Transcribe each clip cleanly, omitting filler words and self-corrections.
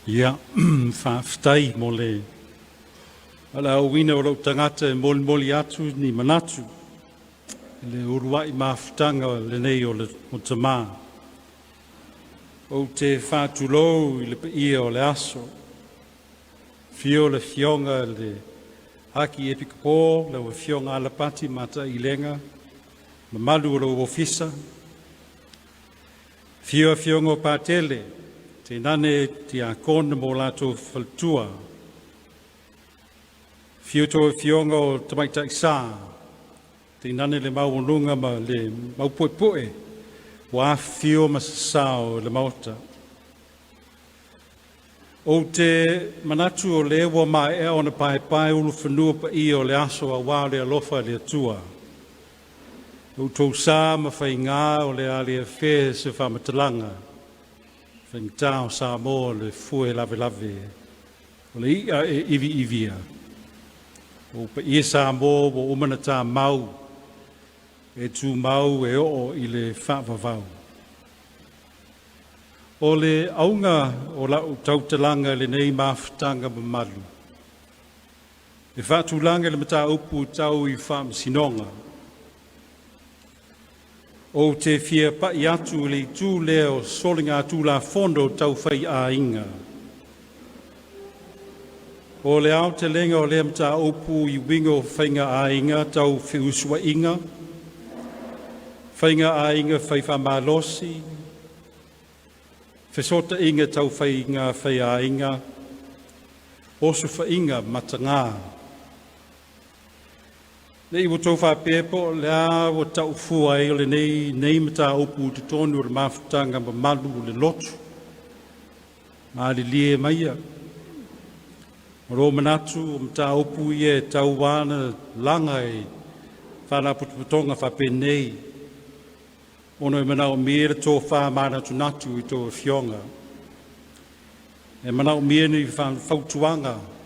Ia, whaftai mo le. Ala au wina o lau tangata moli atu ni manatu. Le uruai mawhitanga le nei o le Tama. O te whātulou I le ia o le aso. Fio le fionga le haki epikapo, le fionga ala pati mata I lenga. Mamalu o lau ofisa. Fio fionga o pātele. Te nane te a kona mo lato faltua. Fio to fionga o tamaita isa. Te nane le maununga ma le maupoepoe. Wa fio masasao le mauta. O te manatu o le wa mai e ona pai ulu whanua pa I o le aso a wā le alofa le atua. O tau sā ma whai ngā o le ale whē se whamatalanga. Whaingtao Samoa le fue lave. O le ia e iwi. O pa ia Samoa o umanata mau. E tu mau e o I le whawawau. O le aunga o lau tautalanga le nei mawhitanga mamalu. E whatulanga le mata upu tau I whamasinonga. O te fia pa I atu le tū leo solinga tū la fondo tau whai a inga. O le au te lenga o le mta upu I wingo whainga a inga tau whiusua inga. Whainga a inga whai whamalosi. Whesota inga tau whainga whai a inga. Osu whainga matangā. Nei wo tau whapepo lea wo tau fua e le nei mata upu te tonu le mawhitanga ma malu le lotu. Ma le lie maia. Maro manatu o mata upu e tau wana langa e whana putuputonga whapenei. Ono e manao mire tō wha mana tunatu I tō fionga. E manao mire ni whautuanga.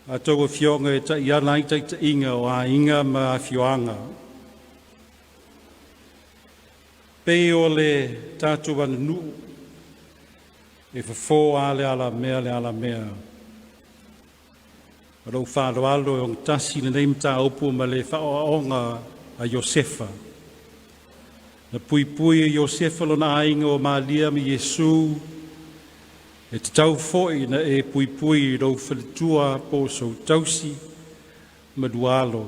A tau fionga e ta ia lai ta inga o a inga ma fioanga. Pei o le tātou anu nu. E whafo ale ala mea. Rau whāroalo e ong tasi le neimta opu ma le whaoonga a Iosefa. Na pui Iosefa lo na ainga o Malia mi Yesu. E te tau foi na e pui rau whalitua po so tausi madualo.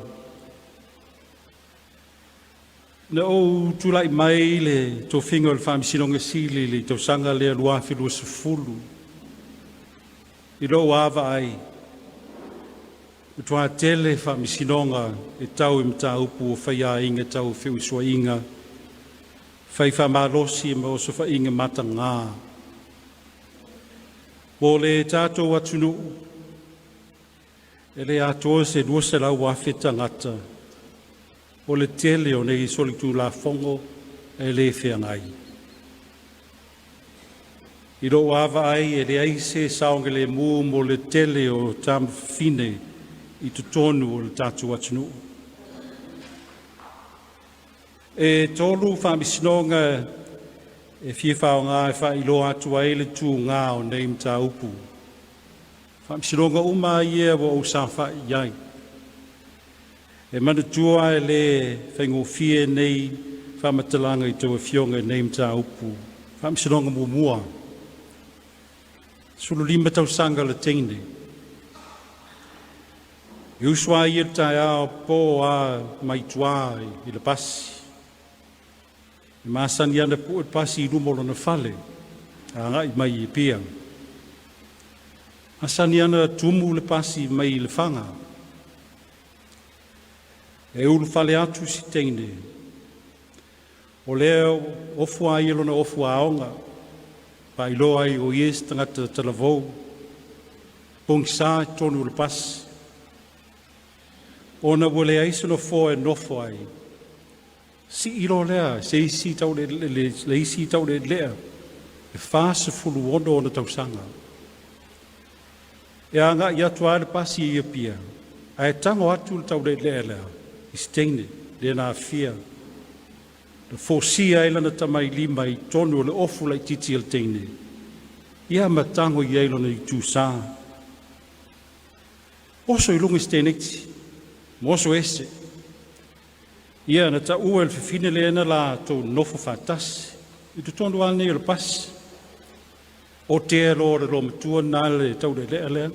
Na o tulai mai le tō whinga o le whamisinonga sili le tau sanga le aluawhirua sa fulu. I lo awa ai. O tua tele whamisinonga e tau mta upu o whaia inga tau whiusua inga. Whai whamalosi ma o so whainga mata ngā. Mo le tātou atunu, e le atoa se nuasa lau wawheta ngata, o le tele o nei solitu la fongo e le whiangai. I ro awa ai e le aise saonga le mū mo le tele o tam fine I tutonu o le tātou atunu. E tolu whamisinonga e whiwhao ngā e wha ilo atua e le tū ngā o nei mta upu. Whamsironga uma ia wa o sa wha iai. E manatua e le whaingo fie nei whamatalanga I tau fionga nei mta upu. Whamsironga mua. Sulu lima tau sanga le teine. I usua ia tai ao po a maitua I le pasi. Masani ana pu pasi I rumolo na fale. Ngai mai I pia. Masani ana tumu le pasi mai I le whanga. E ulu fale atu si teine. O leo ofua I lona ofua aonga. Pa ilo ai o yes tangata talavou. Pongsa tonu le pasi. Ona wole aiso no fo e nofo ai. Si ilo lea, se isi tau le isi tau le lea, e whaasa fulu ono na tau sanga. E anga I atua le pasi I pia, a e tango atu le tau le lea lea, I steine, le na fia. Le fosia ila na tamai lima I tonu le ofu lai titi al teine. Ia matango i eilona i tūsā. Oso i lungi stenekti, moso ese. Ia na ta ua il fifine leena la tō nofo whātasi. I tu tondu ane i le pasi. O te lo re lo matua nā le tau le lea lea.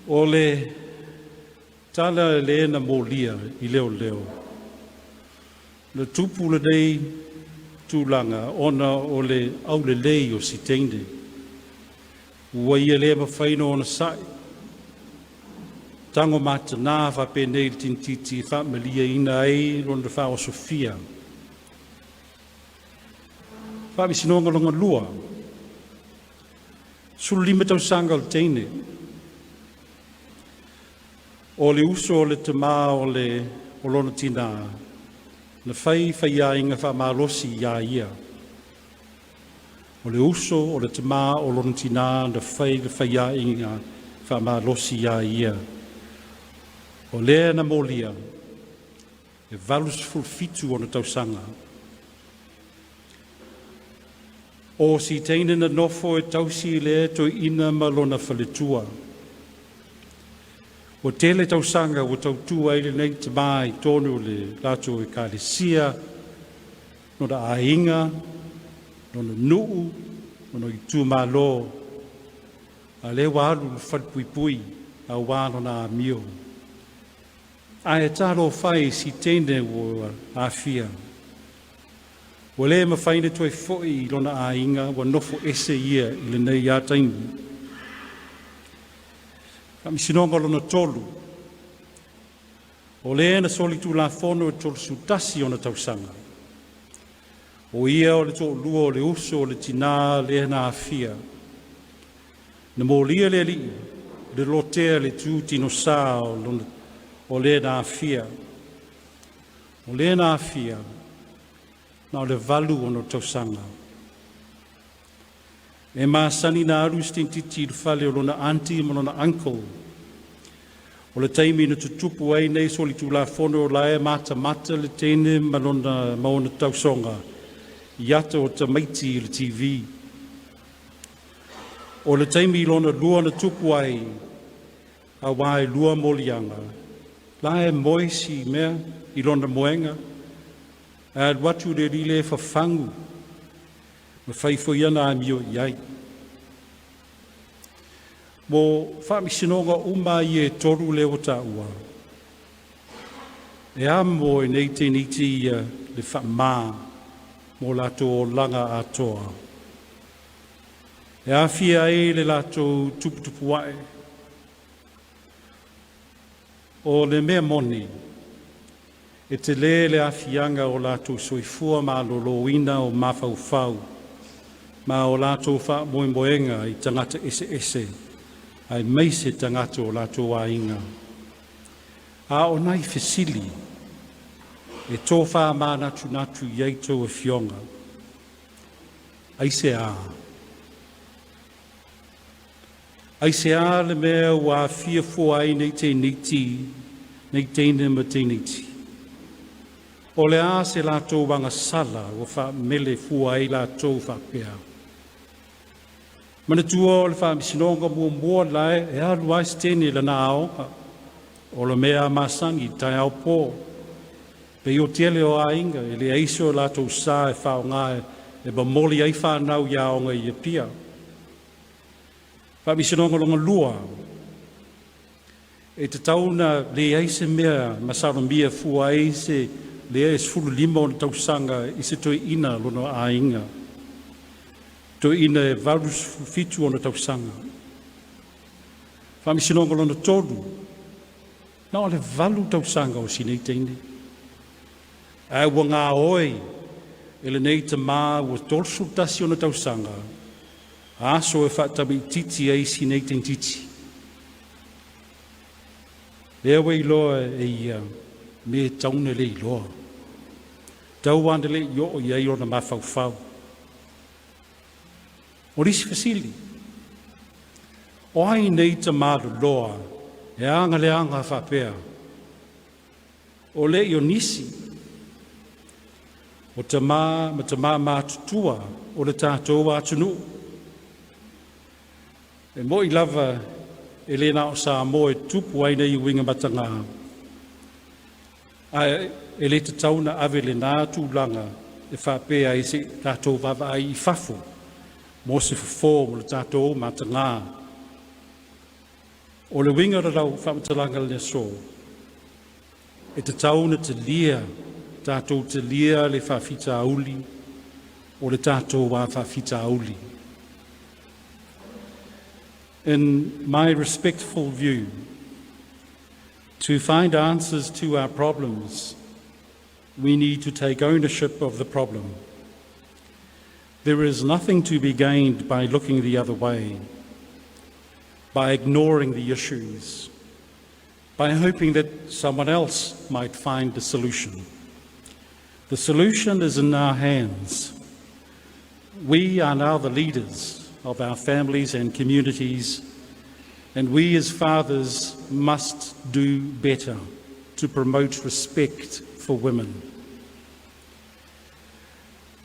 O le tala leena mō lia i leo leo. Le tupu le dei tūlanga ona o le au le lei o si teinde. Ua ia le mawhaino ona sai. Tango mata nā whapene il tintiti whamalia ina ei ronda wha o Sofia. Whamisinonga longa lua. Sulu lima tau sanga o teine. O le uso o le Tama o le olona tina. Na whai a inga wha malosi ia ia. O le uso o le Tama o olona tina na whai a inga wha malosi ia ia. O lea na molia. E valus fulfitu o na tausanga. O si teine na nofo e tausi le to ina malona whaletua. O tele tausanga o tautua ele nei te mai tonu le lato e kālesia, no da ainga, no na nuu, no i tū malo, a le walu whalpuipui a wano na amio. A e talo whai si teine o awhia. O le mawhaine toi foi lona ainga, wa nofo ese ia i le nei a taimi. Kami sinonga lona tolu. O le na soli tu la fono e tolu sutasi o na tausanga. O ia o le tō lua o le uso o le tina le na awhia. Na mo lia le li, le lotea le tu tino sa o le na awhia. O le na awhia. Na o le valu o no tausanga. E maasani na aru stintiti le whale o lona auntie mo lona uncle. O le taimi na tutupu ai nei soli tu la fono o lae mata le tene ma lona maona tausonga. Iata o tamaiti le TV. O le taimi lona lua na tupu ai a wae lua molianga. Lae moisi mea i lona moenga. A watu le rile whawhangu. Ma whaifo iana a mio iai. Mo whamisinonga uma i e toru leo taua. E amo e nei te niti ia le whamā mo lato o langa atoa. E awhia e le lato tuputupu wae. O le mea moni. E te le awhianga o lato soifua ma loloina o mawhauwhau. Ma o lato wha moenga i tangata ese. Ai meise tangata o lato wainga. A o nai fesili. E tō wha ma natu iei tō e fionga. Aise a. Aise a le mea wa fia fua ai nei te niti. Nei teine ma te niti. O le a se lato wanga sala o wha mele fua ai lato wha pea. Mana tua o le wha misinonga mua lai e alu ais tene le na aoka. O le mea masangi tai au pō. Pe o tele o ainga e le aiso lato sa e whao ngae e ba moli ai whanau ia o ngai e pia. Wha misinonga longa lua. E te tauna le aise mea masaro mia fua aise le e sfulu lima o na tausanga i se toi ina lono a inga. Toi ina e valus fitu o na tausanga. Whamisinonga lono tolu. Na o le valu tausanga o sinei teine. A ua ngā oi e le nei te mā ua tolsu tasi o na tausanga. Aso e whaatabi titi ai sinei tein titi. Lea wei loa e ia me taune le loa. Tau ane le i o iei o na mawhauwhau. O risi fasili. O ai nei te māru loa e anga le anga whapea. O le i o nisi. o Tama, ma Tama mātutua o le tātou atunu. E mo I lava e le nao Samoa e tupu ai nei winga matanga. E le te tauna ave le nā tūlanga e whapea I se tātou wawa ai I whafo. Mo se fo mo le tātou matanga. O le winga rau whamatalanga le so. E te tauna te lia, tātou te lia le whawhita auli, o le tātou wā whawhita auli. In my respectful view, to find answers to our problems, we need to take ownership of the problem. There is nothing to be gained by looking the other way, by ignoring the issues, by hoping that someone else might find the solution. The solution is in our hands. We are now the leaders of our families and communities, and we as fathers must do better to promote respect for women.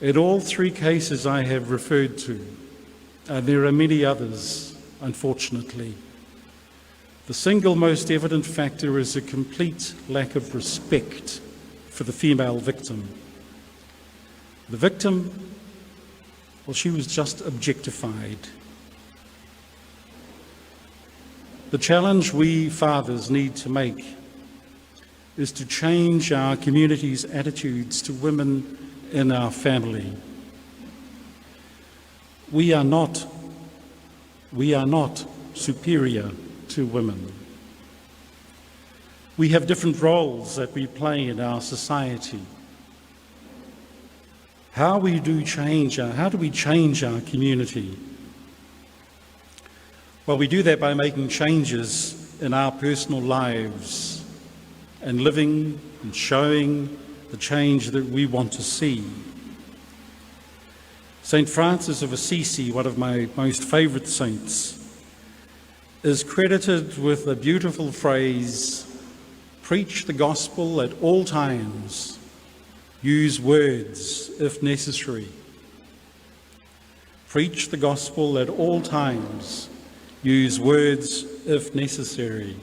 In all three cases I have referred to, and there are many others, unfortunately, the single most evident factor is a complete lack of respect for the female victim. The victim, well, she was just objectified. The challenge we fathers need to make is to change our community's attitudes to women in our family. We are not superior to women. We have different roles that we play in our society. How do we change our community? Well, we do that by making changes in our personal lives and living and showing the change that we want to see. St. Francis of Assisi, one of my most favourite saints, is credited with the beautiful phrase, "Preach the gospel at all times. Use words if necessary." Preach the gospel at all times. Use words if necessary.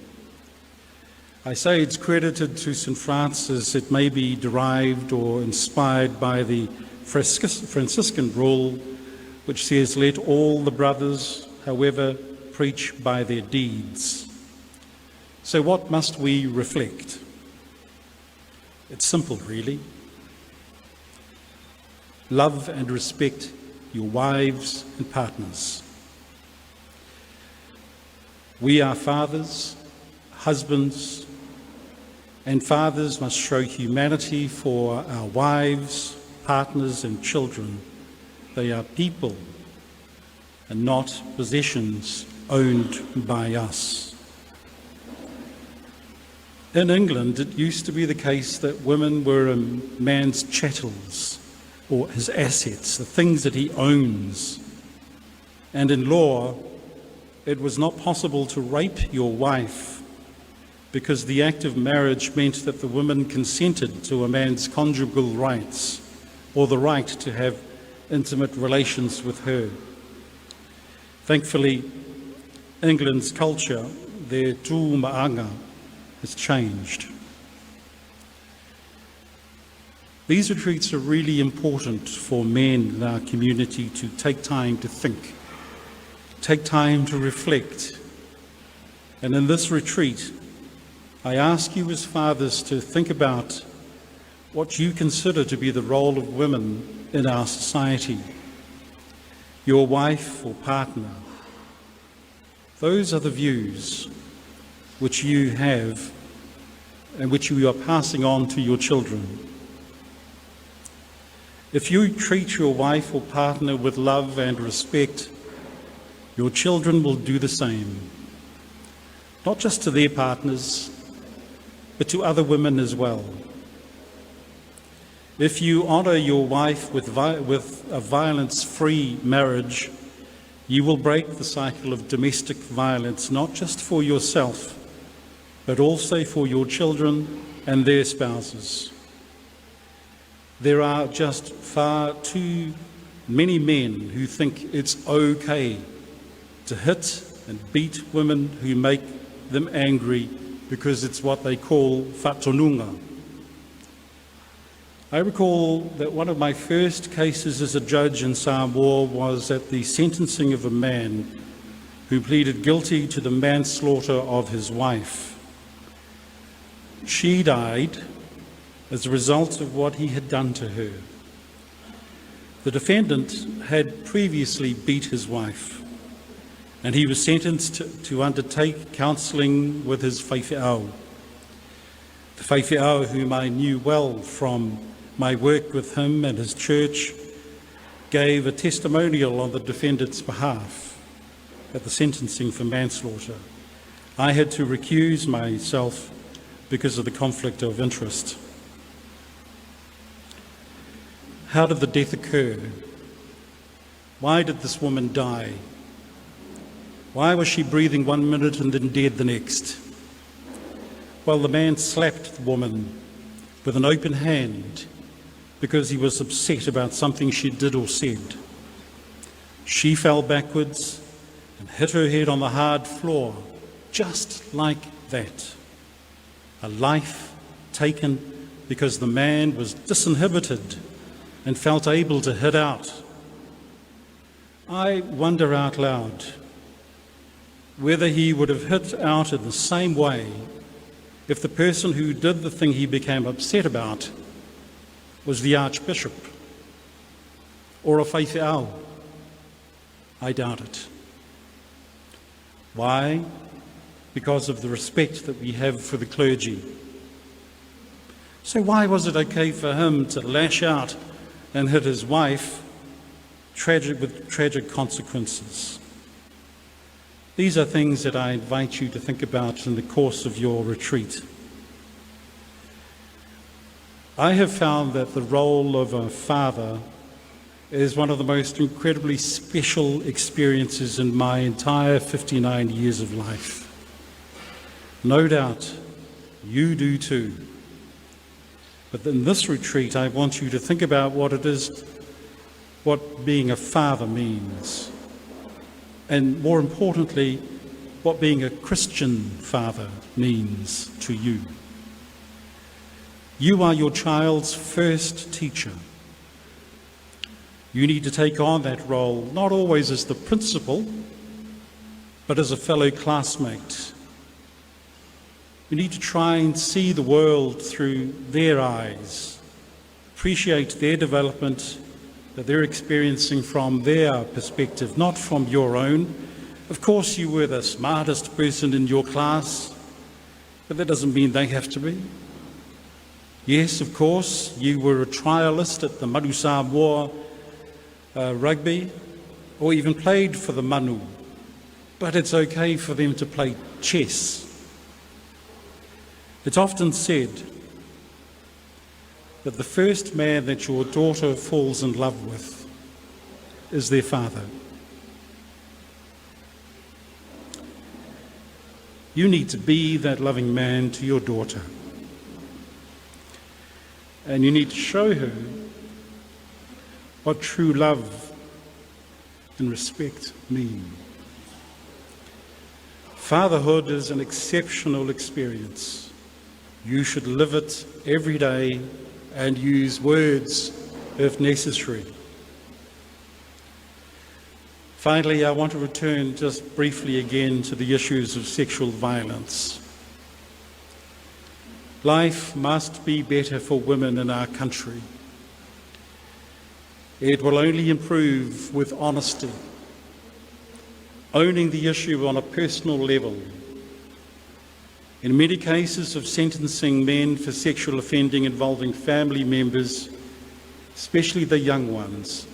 I say it's credited to St. Francis. It may be derived or inspired by the Franciscan rule, which says, "Let all the brothers, however, preach by their deeds." So what must we reflect? It's simple, really. Love and respect your wives and partners. We are fathers, husbands, and fathers must show humanity for our wives, partners, and children. They are people and not possessions owned by us. In England, it used to be the case that women were a man's chattels, or his assets, the things that he owns. And in law, it was not possible to rape your wife because the act of marriage meant that the woman consented to a man's conjugal rights or the right to have intimate relations with her. Thankfully, England's culture, their tūmaanga, has changed. These retreats are really important for men in our community to take time to think, take time to reflect. And in this retreat, I ask you as fathers to think about what you consider to be the role of women in our society, your wife or partner. Those are the views which you have and which you are passing on to your children. If you treat your wife or partner with love and respect, your children will do the same, not just to their partners, but to other women as well. If you honour your wife with a violence-free marriage, you will break the cycle of domestic violence, not just for yourself, but also for your children and their spouses. There are just far too many men who think it's okay to hit and beat women who make them angry because it's what they call whatonunga. I recall that one of my first cases as a judge in Samoa was at the sentencing of a man who pleaded guilty to the manslaughter of his wife. She died as a result of what he had done to her. The defendant had previously beat his wife, and he was sentenced to undertake counselling with his whaiwhiao. The whaiwhiao, whom I knew well from my work with him and his church, gave a testimonial on the defendant's behalf at the sentencing for manslaughter. I had to recuse myself because of the conflict of interest. How did the death occur? Why did this woman die? Why was she breathing 1 minute and then dead the next? Well, the man slapped the woman with an open hand because he was upset about something she did or said. She fell backwards and hit her head on the hard floor, just like that. A life taken because the man was disinhibited and felt able to hit out. I wonder out loud whether he would have hit out in the same way if the person who did the thing he became upset about was the Archbishop or a whaiwhiao. I doubt it. Why? Because of the respect that we have for the clergy. So why was it okay for him to lash out and hit his wife, with tragic consequences? These are things that I invite you to think about in the course of your retreat. I have found that the role of a father is one of the most incredibly special experiences in my entire 59 years of life. No doubt you do too. But in this retreat, I want you to think about what it is, what being a father means, and more importantly, what being a Christian father means to you. You are your child's first teacher. You need to take on that role, not always as the principal, but as a fellow classmate. You need to try and see the world through their eyes, appreciate their development that they're experiencing from their perspective, not from your own. Of course, you were the smartest person in your class, but that doesn't mean they have to be. Yes, of course, you were a trialist at the Manu Samoa rugby, or even played for the Manu, but it's okay for them to play chess. It's often said that the first man that your daughter falls in love with is their father. You need to be that loving man to your daughter. And you need to show her what true love and respect mean. Fatherhood is an exceptional experience. You should live it every day and use words if necessary. Finally, I want to return just briefly again to the issues of sexual violence. Life must be better for women in our country. It will only improve with honesty, owning the issue on a personal level. In many cases of sentencing men for sexual offending involving family members, especially the young ones,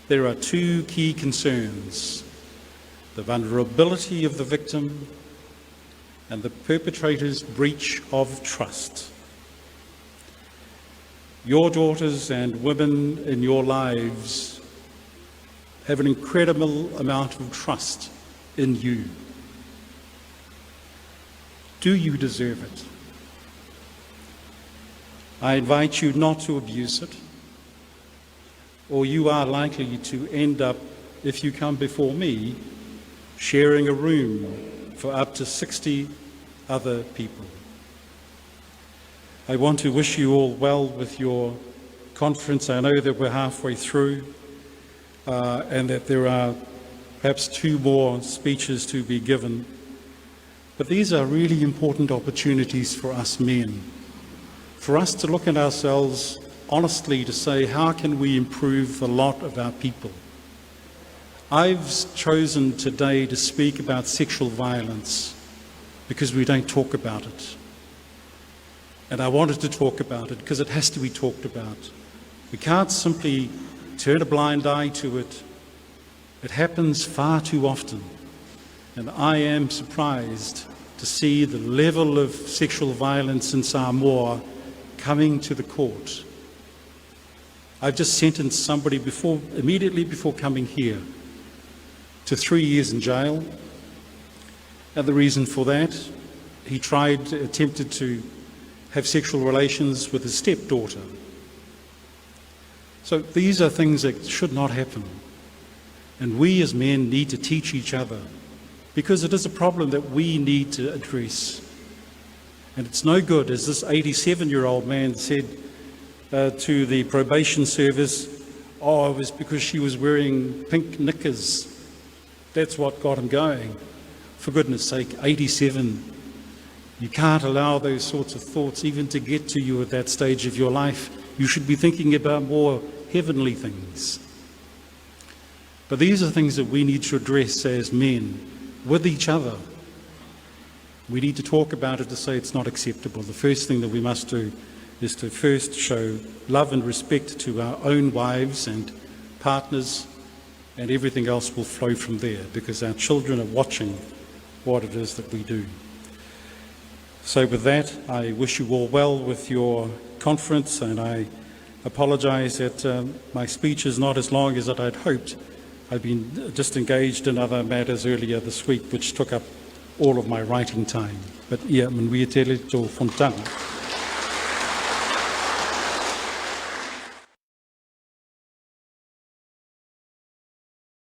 there are two key concerns: the vulnerability of the victim and the perpetrator's breach of trust. Your daughters and women in your lives have an incredible amount of trust in you. Do you deserve it? I invite you not to abuse it, or you are likely to end up, if you come before me, sharing a room for up to 60 other people. I want to wish you all well with your conference. I know that we're halfway through and that there are perhaps 2 more speeches to be given. But these are really important opportunities for us men, for us to look at ourselves honestly, to say, how can we improve the lot of our people? I've chosen today to speak about sexual violence because we don't talk about it. And I wanted to talk about it because it has to be talked about. We can't simply turn a blind eye to it. It happens far too often. And I am surprised to see the level of sexual violence in Samoa coming to the court. I've just sentenced somebody immediately before coming here to 3 years in jail. And the reason for that, he attempted to have sexual relations with his stepdaughter. So these are things that should not happen. And we as men need to teach each other, because it is a problem that we need to address. And it's no good, as this 87-year-old man said to the probation service, oh, it was because she was wearing pink knickers. That's what got him going. For goodness sake, 87. You can't allow those sorts of thoughts even to get to you at that stage of your life. You should be thinking about more heavenly things. But these are things that we need to address as men with each other. We need to talk about it to say it's not acceptable. The first thing that we must do is to first show love and respect to our own wives and partners, and everything else will flow from there, because our children are watching what it is that we do. So with that, I wish you all well with your conference, and I apologise that my speech is not as long as I'd hoped. I've been just engaged in other matters earlier this week, which took up all of my writing time. But ia, manuia tele tō whontanga.